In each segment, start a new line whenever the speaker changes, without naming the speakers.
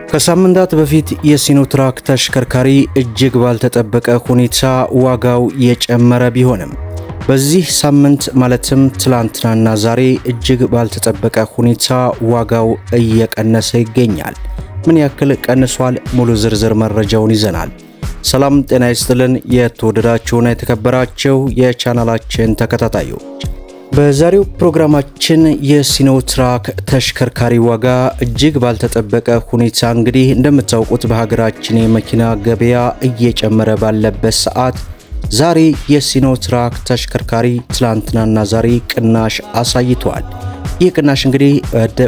ከሳምንታት በፊት የሲኖትራክ ተሽከርካሪ እጅግ ባልተጠበቀ ሁኔታ ዋጋው የጨመረ ቢሆንም በዚህ ሳምንት ማለትም ትላንትናና ዛሬ እጅግ ባልተጠበቀ ሁኔታ ዋጋው እየቀነሰ ይገኛል። ምን ያክል ቀንሷል? ሙሉ ዝርዝር መረጃውን ይዘናል። ሰላም ጤና ይስጥልን የተወደዳችሁና የተከበራችሁ የቻናላችን ተከታታዮች፣ በዛሬው ፕሮግራማችን የሲኖትራክ ተሽከርካሪ ዋጋ እጅግ ባልተጠበቀ ሁኔታ እንግዲህ እንደምታውቁት በሀገራችን የመኪና ገበያ እየጨመረ ባለበት ሰዓት ዛሬ የሲኖትራክ ተሽከርካሪ ትላንትናና ዛሬ ቅናሽ አሳይቷል። ይህ ቅናሽ እንግዲህ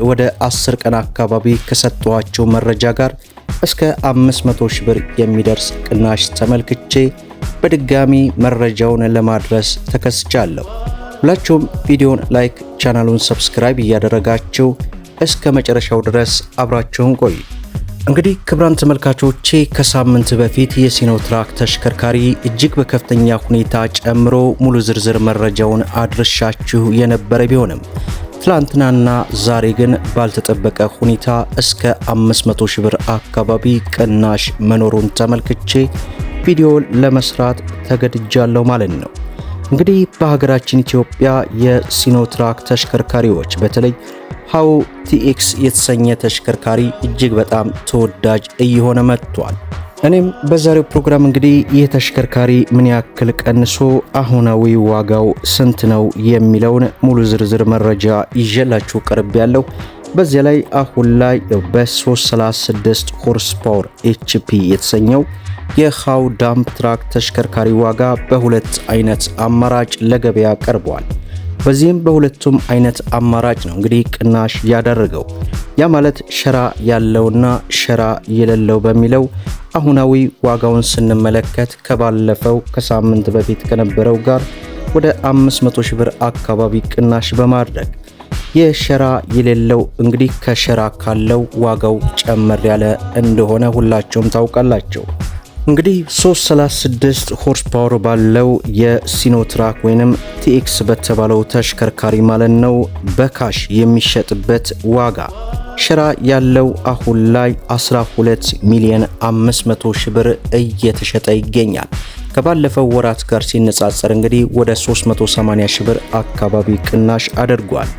ወደ 10 ቀን አካባቢ ከሰጠኋቸው መረጃ ጋር እስከ 500 ሺህ ብር የሚደርስ ቅናሽ ተመልክቼ በድጋሚ መረጃውን ለማድረስ ተከስቻለሁ። ሁላችሁም ቪዲዮን ላይክ፣ ቻናሉን ሰብስክራይብ እያደረጋችሁ እስከ መጨረሻው ድረስ አብራችሁን ቆዩ። እንግዲህ ክቡራን ተመልካቾቼ ከሳምንት በፊት የሲኖትራክ ተሽከርካሪ እጅግ በከፍተኛ ሁኔታ ጨምሮ ሙሉ ዝርዝር መረጃውን አድርሻችሁ የነበረ ቢሆንም ትላንትናና ዛሬ ግን ባልተጠበቀ ሁኔታ እስከ 500 ሺህ ብር አካባቢ ቅናሽ መኖሩን ተመልክቼ ቪዲዮ ለመስራት ተገድጃለሁ ማለት ነው። እንግዲህ በሀገራችን ኢትዮጵያ የሲኖትራክ ተሽከርካሪዎች በተለይ ሃው ቲኤክስ የተሰኘ ተሽከርካሪ እጅግ በጣም ተወዳጅ እየሆነ መጥቷል። እኔም በዛሬው ፕሮግራም እንግዲህ ይህ ተሽከርካሪ ምን ያክል ቀንሶ አሁናዊ ዋጋው ስንት ነው የሚለውን ሙሉ ዝርዝር መረጃ ይዤላችሁ ቀርቤያለሁ። በዚያ ላይ አሁን ላይ በ336 ሆርስ ፓወር ኤችፒ የተሰኘው የሃው ዳምፕ ትራክ ተሽከርካሪ ዋጋ በሁለት አይነት አማራጭ ለገበያ ቀርቧል። በዚህም በሁለቱም አይነት አማራጭ ነው እንግዲህ ቅናሽ ያደረገው። ያ ማለት ሸራ ያለውና ሸራ የሌለው በሚለው አሁናዊ ዋጋውን ስንመለከት ከባለፈው ከሳምንት በፊት ከነበረው ጋር ወደ 500 ሺህ ብር አካባቢ ቅናሽ በማድረግ የሸራ የሌለው እንግዲህ ከሸራ ካለው ዋጋው ጨመር ያለ እንደሆነ ሁላችሁም ታውቃላችሁ። እንግዲህ 336 ሆርስ ፓወር ባለው የሲኖትራክ ወይንም ቲኤክስ በተባለው ተሽከርካሪ ማለት ነው በካሽ የሚሸጥበት ዋጋ ሸራ ያለው አሁን ላይ 12 ሚሊዮን 500 ሺህ ብር እየተሸጠ ይገኛል። ከባለፈው ወራት ጋር ሲነጻጸር እንግዲህ ወደ 380 ሺህ ብር አካባቢ ቅናሽ አድርጓል።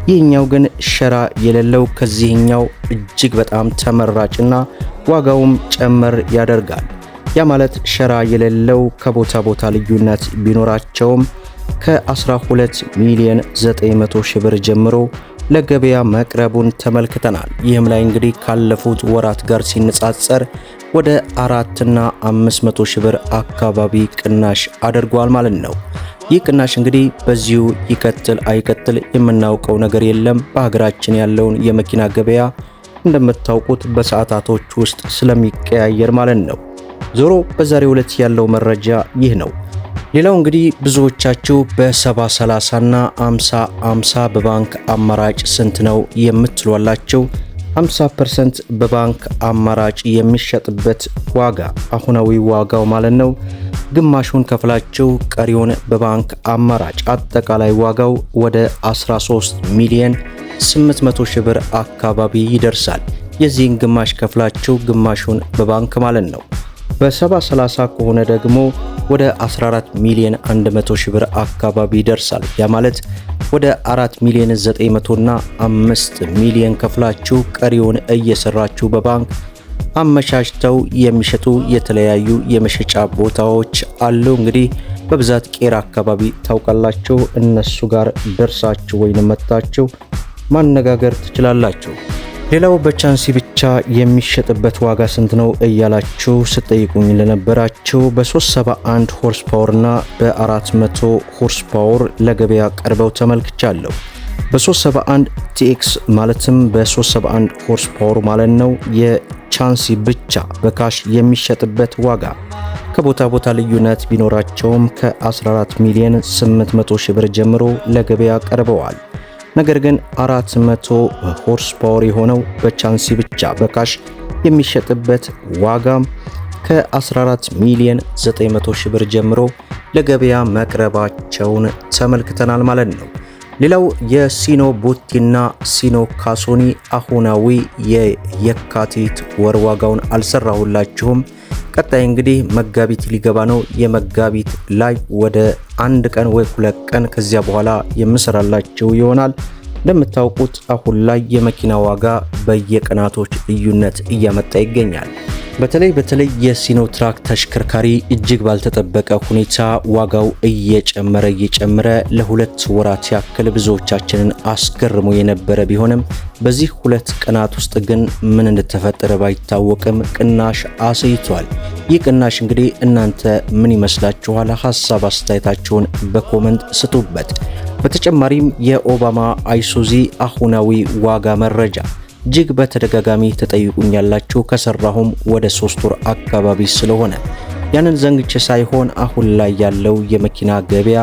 ይህኛው ግን ሸራ የሌለው ከዚህኛው እጅግ በጣም ተመራጭና ዋጋውም ጨመር ያደርጋል። ያ ማለት ሸራ የሌለው ከቦታ ቦታ ልዩነት ቢኖራቸውም ከ12 ሚሊዮን 900 ሺህ ብር ጀምሮ ለገበያ መቅረቡን ተመልክተናል። ይህም ላይ እንግዲህ ካለፉት ወራት ጋር ሲነጻጸር ወደ 4 እና 500 ሺህ ብር አካባቢ ቅናሽ አድርጓል ማለት ነው። ይህ ቅናሽ እንግዲህ በዚሁ ይቀጥል አይቀጥል የምናውቀው ነገር የለም። በሀገራችን ያለውን የመኪና ገበያ እንደምታውቁት በሰዓታቶች ውስጥ ስለሚቀያየር ማለት ነው። ዞሮ በዛሬው ዕለት ያለው መረጃ ይህ ነው። ሌላው እንግዲህ ብዙዎቻችሁ በ70/30 እና 50/50 በባንክ አማራጭ ስንት ነው የምትሏላችሁ። 50% በባንክ አማራጭ የሚሸጥበት ዋጋ አሁናዊ ዋጋው ማለት ነው ግማሹን ከፍላችሁ ቀሪውን በባንክ አማራጭ አጠቃላይ ዋጋው ወደ 13 ሚሊዮን 800 ሺህ ብር አካባቢ ይደርሳል። የዚህን ግማሽ ከፍላችሁ ግማሹን በባንክ ማለት ነው። በ70/30 ከሆነ ደግሞ ወደ 14 ሚሊዮን 100 ሺህ ብር አካባቢ ይደርሳል። ያ ማለት ወደ 4 ሚሊዮን 900 እና 5 ሚሊዮን ከፍላችሁ ቀሪውን እየሰራችሁ በባንክ አመቻችተው የሚሸጡ የተለያዩ የመሸጫ ቦታዎች አሉ። እንግዲህ በብዛት ቄራ አካባቢ ታውቃላችሁ። እነሱ ጋር ደርሳችሁ ወይንም መጣችሁ ማነጋገር ትችላላችሁ። ሌላው በቻንሲ ብቻ የሚሸጥበት ዋጋ ስንት ነው እያላችሁ ስጠይቁኝ ለነበራችሁ በ371 ሆርስ ፓወር እና በ400 ሆርስ ፓወር ለገበያ ቀርበው ተመልክቻለሁ። በ371 ቲኤክስ ማለትም በ371 ሆርስ ፓወር ማለት ነው የቻንሲ ብቻ በካሽ የሚሸጥበት ዋጋ ከቦታ ቦታ ልዩነት ቢኖራቸውም ከ14 ሚሊዮን 800 ሺህ ብር ጀምሮ ለገበያ ቀርበዋል። ነገር ግን 400 ሆርስ ፓወር የሆነው በቻንሲ ብቻ በካሽ የሚሸጥበት ዋጋ ከ14 ሚሊዮን 900 ሺህ ብር ጀምሮ ለገበያ መቅረባቸውን ተመልክተናል ማለት ነው። ሌላው የሲኖ ቦቲና ሲኖ ካሶኒ አሁናዊ የየካቲት ወር ዋጋውን አልሰራሁላችሁም። ቀጣይ እንግዲህ መጋቢት ሊገባ ነው። የመጋቢት ላይ ወደ 1 ቀን ወይ 2 ቀን ከዚያ በኋላ የምሰራላችሁ ይሆናል። እንደምታውቁት አሁን ላይ የመኪና ዋጋ በየቀናቶች ልዩነት እያመጣ ይገኛል። በተለይ የሲኖትራክ ተሽከርካሪ እጅግ ባልተጠበቀ ሁኔታ ዋጋው እየጨመረ ለ2 ወራት ያክል ብዙዎቻችንን አስገርሞ የነበረ ቢሆንም በዚህ 2 ቀናት ውስጥ ግን ምን እንደተፈጠረ ባይታወቅም ቅናሽ አሳይቷል። ይህ ቅናሽ እንግዲህ እናንተ ምን ይመስላችኋል? ሐሳብ አስተያየታችሁን በኮመንት ስጡበት። በተጨማሪም የኦባማ አይሱዚ አሁናዊ ዋጋ መረጃ እጅግ በተደጋጋሚ ተጠይቁኛላችሁ። ከሰራሁም ወደ 3 ወር አካባቢ ስለሆነ ያንን ዘንግቼ ሳይሆን አሁን ላይ ያለው የመኪና ገበያ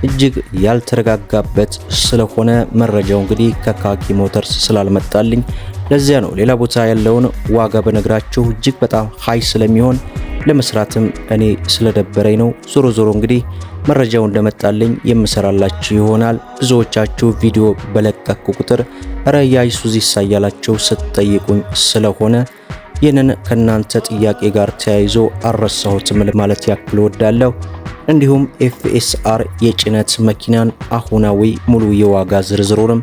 እጅግ ያልተረጋጋበት ስለሆነ መረጃው እንግዲህ ከካኪ ሞተርስ ስላልመጣልኝ ለዚያ ነው። ሌላ ቦታ ያለውን ዋጋ በነግራችሁ እጅግ በጣም ሃይ ስለሚሆን ለመስራትም እኔ ስለደበረኝ ነው። ዞሮ እንግዲህ መረጃው እንደመጣልኝ የምሰራላችሁ ይሆናል። ብዙዎቻችሁ ቪዲዮ በለቀቁ ቁጥር አይሱዚ ይሳያላችሁ ስትጠይቁኝ ስለሆነ ይህንን ከናንተ ጥያቄ ጋር ተያይዞ አረሳሁትም ማለት ያክል ወዳለሁ። እንዲሁም ኤፍኤስአር የጭነት መኪናን አሁናዊ ሙሉ የዋጋ ዝርዝሩንም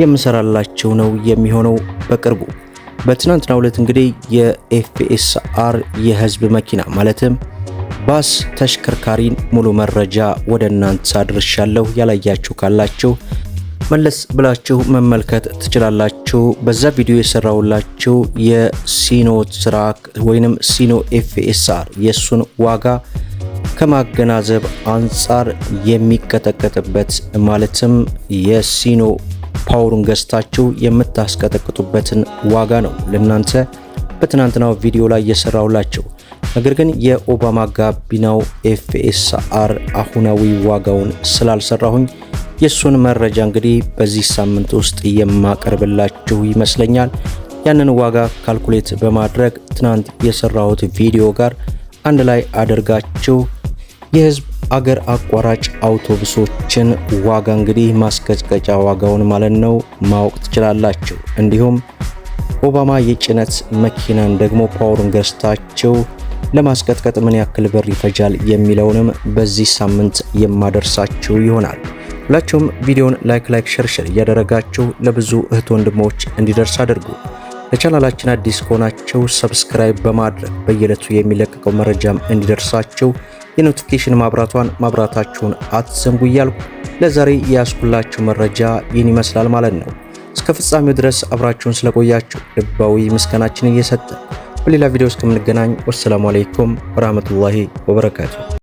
የምሰራላችሁ ነው የሚሆነው በቅርቡ። በትናንትናው ዕለት እንግዲህ የኤፍኤስአር የህዝብ መኪና ማለትም ባስ ተሽከርካሪን ሙሉ መረጃ ወደ እናንተ አድርሻለሁ። ያላያችሁ ካላችሁ መለስ ብላችሁ መመልከት ትችላላችሁ። በዛ ቪዲዮ የሰራውላችሁ የሲኖ ትራክ ወይንም ሲኖ ኤፍኤስአር የሱን ዋጋ ከማገናዘብ አንጻር የሚቀጠቀጥበት ማለትም የሲኖ ፓወሩን ገዝታችሁ የምታስቀጠቅጡበትን ዋጋ ነው ለናንተ በትናንትናው ቪዲዮ ላይ የሰራውላችሁ። ነገር ግን የኦባማ ጋቢናው ኤፍኤስአር አሁናዊ ዋጋውን ስላልሰራሁኝ የሱን መረጃ እንግዲህ በዚህ ሳምንት ውስጥ የማቀርብላችሁ ይመስለኛል። ያንን ዋጋ ካልኩሌት በማድረግ ትናንት የሰራሁት ቪዲዮ ጋር አንድ ላይ አድርጋችሁ የህዝብ አገር አቋራጭ አውቶቡሶችን ዋጋ እንግዲህ ማስቀጥቀጫ ዋጋውን ማለት ነው ማወቅ ትችላላችሁ። እንዲሁም ኦባማ የጭነት መኪናን ደግሞ ፓወሩን ገዝታችሁ ለማስቀጥቀጥ ምን ያክል ብር ይፈጃል የሚለውንም በዚህ ሳምንት የማደርሳችሁ ይሆናል። ሁላችሁም ቪዲዮውን ላይክ ሼር እያደረጋችሁ ለብዙ እህት ወንድሞች እንዲደርስ አድርጉ። ለቻናላችን አዲስ ከሆናችሁ ሰብስክራይብ በማድረግ በየዕለቱ የሚለቀቀው መረጃም እንዲደርሳችሁ የኖቲፊኬሽን ማብራታችሁን አትዘንጉ እያልኩ ለዛሬ ያስኩላችሁ መረጃ ይህን ይመስላል ማለት ነው። እስከ ፍጻሜው ድረስ አብራችሁን ስለቆያችሁ ልባዊ ምስጋናችንን እየሰጠን በሌላ ቪዲዮ እስከምንገናኝ ወሰላሙ አለይኩም ወራህመቱላሂ ወበረካቱ።